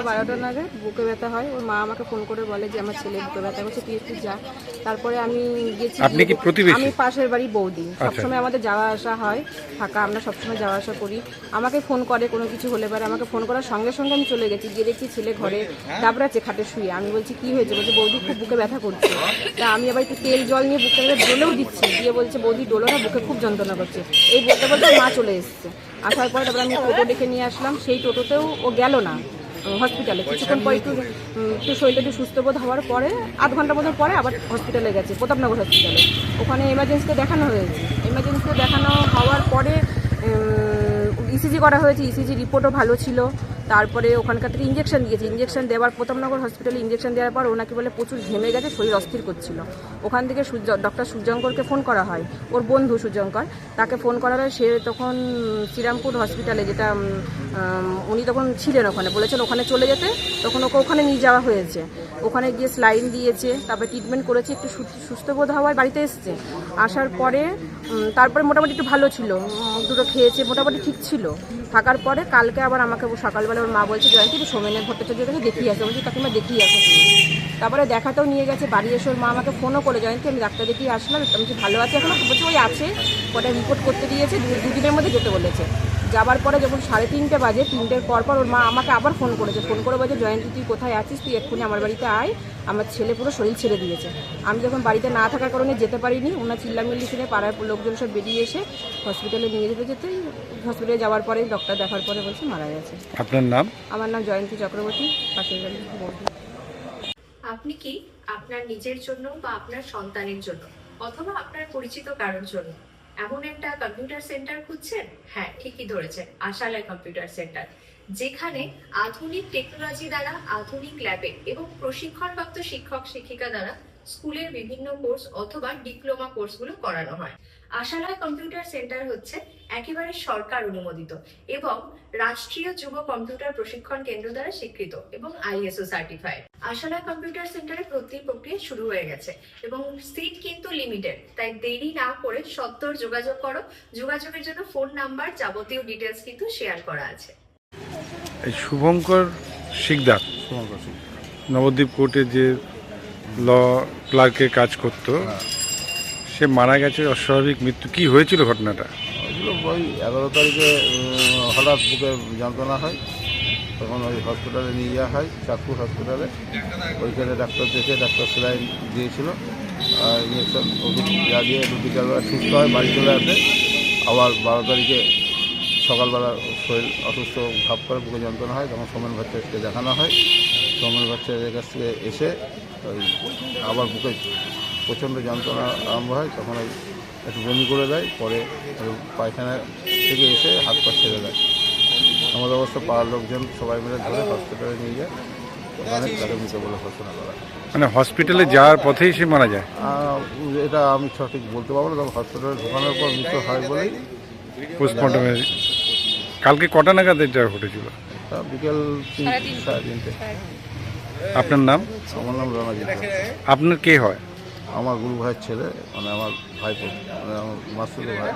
12টা নাগাদ বুকে ব্যথা হয়। ওর মা আমাকে ফোন করে বলে যে আমার ছেলে বুকে ব্যথা করছে, তুই একটু যা। তারপরে আমি গেছি। আপনি কি প্রতিবেশী? আমি পাশের বাড়ি বৌদি, সবসময় আমাদের যাওয়া আসা হয়, থাকা আমরা সবসময় যাওয়া আসা করি। আমাকে ফোন করে কোনো কিছু হলে পারে, আমাকে ফোন করার সঙ্গে সঙ্গে আমি চলে গেছি, গিয়ে দেখছি ছেলে ঘরে দাবড়াচ্ছে খাটে শুয়ে। আমি বলছি কি হয়েছে? বলছে বৌদি খুব বুকে ব্যথা করছে। তা আমি আবার একটু তেল জল নিয়ে বুকে ডোলেও দিচ্ছি, দিয়ে বলছে বৌদি ডোলো না, বুকে খুব যন্ত্রণা করছে। এই বলতে বলতে মা চলে এসছে। আসার পরে তারপরে আমি টোটো ডেকে নিয়ে আসলাম। সেই টোটোতেও ও গেল না হসপিটালে। কিছুক্ষণ পরে একটু শরীরটা একটু সুস্থ বোধ হওয়ার পরে আধ ঘন্টা মতো পরে আবার হসপিটালে গেছে, প্রতাপনগর হসপিটালে। ওখানে এমার্জেন্সিতে দেখানো হয়েছে। এমার্জেন্সিতে দেখানো হওয়ার পরে ইসিজি করা হয়েছে, ইসিজি রিপোর্টও ভালো ছিল। তারপরে ওখানকার থেকে ইঞ্জেকশন দিয়েছে। ইঞ্জেকশন দেওয়ার প্রতাপনগর হসপিটালে ইঞ্জেকশন দেওয়ার পর ওনাকে বলে প্রচুর ঘেমে গেছে, শরীর অস্থির করছিল। ওখান থেকে ডক্টর সূর্যঙ্করকে ফোন করা হয়, ওর বন্ধু সূর্যঙ্কর, তাকে ফোন করা হয়। সে তখন শ্রীরামপুর হসপিটালে, যেটা উনি তখন ছিলেন ওখানে, বলেছেন ওখানে চলে যেতে। তখন ওকে ওখানে নিয়ে যাওয়া হয়েছে। ওখানে গিয়ে স্লাইন দিয়েছে, তারপরে ট্রিটমেন্ট করেছে, একটু সুস্থ বোধ হওয়ায় বাড়িতে এসছে। আসার পরে তারপরে মোটামুটি একটু ভালো ছিল, দুটো খেয়েছে, মোটামুটি ঠিক ছিল। থাকার পরে কালকে আবার আমাকে সকালবেলা ওর মা বলছে জয়ন্তী একটু সোমেনের ভট্টাচার্যের কাছে দেখিয়ে আসে। বলছি কাকিমা দেখিয়ে আসো। তারপরে দেখাতেও নিয়ে গেছে। বাড়ি এসে ওর মা আমাকে ফোনও করে, জয়ন্তী আমি ডাক্তার দেখিয়ে আসলাম, আমি যে ভালো আছি এখনো। বলছি ওই আছে, কটা রিপোর্ট করতে দিয়েছে, দুদিনের মধ্যে যেতে বলেছে। যাবার পরে যখন 3:30 বাজে, 3টের পর ওর মা আমাকে আবার ফোন করেছে। ফোন করে বলছে জয়ন্তী তুই কোথায় আছিস, তুই এক্ষুনি আমার বাড়িতে আয়, আমার ছেলে পুরো শরীর ছেড়ে দিয়েছে। আমি যখন বাড়িতে না থাকার কারণে যেতে পারিনি। ওনার চিল্লামিল্লি শুনে পাড়ার লোকজন সব বেরিয়ে এসে হসপিটালে নিয়ে যেতেই হসপিটালে যাওয়ার পরে ডক্টর দেখার পরে বলছে মারা গেছে। আপনার নাম? আমার নাম জয়ন্তী চক্রবর্তী, পাশের বাড়ি বৌদি। আপনি কি আপনার নিজের জন্য বা আপনার সন্তানের জন্য অথবা আপনার পরিচিত কারোর জন্য এমন একটা কম্পিউটার সেন্টার খুঁজছেন? হ্যাঁ, ঠিকই ধরেছেন, আশালয় কম্পিউটার সেন্টার, যেখানে আধুনিক টেকনোলজি দ্বারা আধুনিক ল্যাবে এবং প্রশিক্ষণপ্রাপ্ত শিক্ষক শিক্ষিকা দ্বারা স্কুলের বিভিন্ন কোর্স অথবা ডিপ্লোমা কোর্সগুলো করানো হয়। আশালয় কম্পিউটার সেন্টার হচ্ছে একেবারে সরকার অনুমোদিত এবং রাষ্ট্রীয় যুব কম্পিউটার প্রশিক্ষণ কেন্দ্র দ্বারা স্বীকৃত এবং ISO সার্টিফাইড। আশালয় কম্পিউটার সেন্টারে ভর্তি প্রক্রিয়া শুরু হয়ে গেছে এবং সিট কিন্তু লিমিটেড, তাই দেরি না করে সত্বর যোগাযোগ করো। যোগাযোগের জন্য ফোন নাম্বার, যাবতীয় ডিটেলস কিন্তু শেয়ার করা আছে। এই শুভঙ্কর শিকদার নবদ্বীপ কোর্টে যে ল ক্লার্কের কাজ করতো, সে মারা গেছে, অস্বাভাবিক মৃত্যু। কি হয়েছিল ঘটনাটা? ওই 11 তারিখে হঠাৎ বুকে যন্ত্রণা হয়, তখন ওই হসপিটালে নিয়ে যাওয়া হয়, চাঁদপুর হসপিটালে। ওইখানে ডাক্তার দেখে ডাক্তার সেলাইন দিয়েছিল, ইঞ্জেকশন ওষুধ যা দিয়ে 2-4 বার সুস্থ হয়, বাড়ি চলে আসে। আবার 12 তারিখে সকালবেলা শরীর অসুস্থ ভাব করে, বুকে যন্ত্রণা হয়, তখন সোমেন ভট্টাচার্যকে দেখানো হয়। সোমেন ভট্টাচার্যের কাছ থেকে এসে ওই আবার বুকে প্রচণ্ড যন্ত্রণা আরম্ভ হয়, তখন ওই একটু বমি করে দেয়, পরে পায়খানা থেকে এসে হাত পা ছেড়ে দেয়। আমাদের অবস্থা পাড়ার লোকজন সবাই মিলে ধরে হসপিটালে নিয়ে যায়, ওখানে তাকে মৃত বলে ঘোষণা করা। মানে হসপিটালে যাওয়ার পথেই সে মারা যায়? এটা আমি সঠিক বলতে পারবো না, তবে হসপিটালে ঢোকানোর পর মৃত হয় বলেই পোস্টমর্টমে। কালকে কটা নাগাদ এটা ঘটেছিল? বিকেল 3:30। আপনার নাম? আমার নাম রানাজিৎ। আপনার কে হয়? আমার গুরু ভাইয়ের ছেলে, মানে আমার ভাইপো, মানে আমার মাসুদ ভাই।